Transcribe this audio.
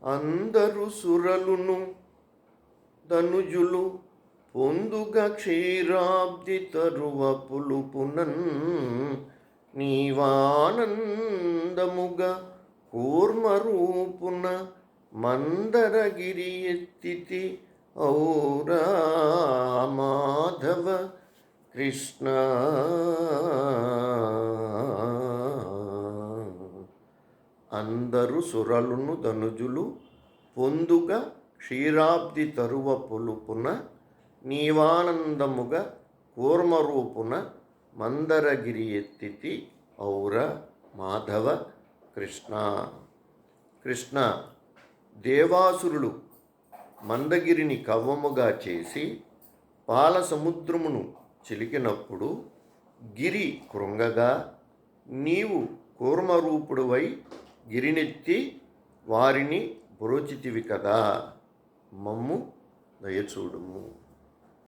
అందరు సురలును ధనుజులు పొందుగ క్షీరాబ్ది తరువ పులుపునన్ నీవానందముగా కూర్మరూపున మందరగిరి ఎత్తితి ఔరా మాధవ కృష్ణ. అందరు సురలును ధనుజులు పొందుగా క్షీరాబ్ది తరువ పొలుపున నీవానందముగా కూర్మరూపున మందరగిరి ఎత్తితి ఔర మాధవ కృష్ణ. కృష్ణ, దేవాసురులు మందగిరిని కవ్వముగా చేసి పాల సముద్రమును చిలికినప్పుడు గిరి కృంగగా నీవు కూర్మరూపుడువై గిరినెత్తి వారిని బ్రోచితివి కదా, మమ్ము దయచూడుము.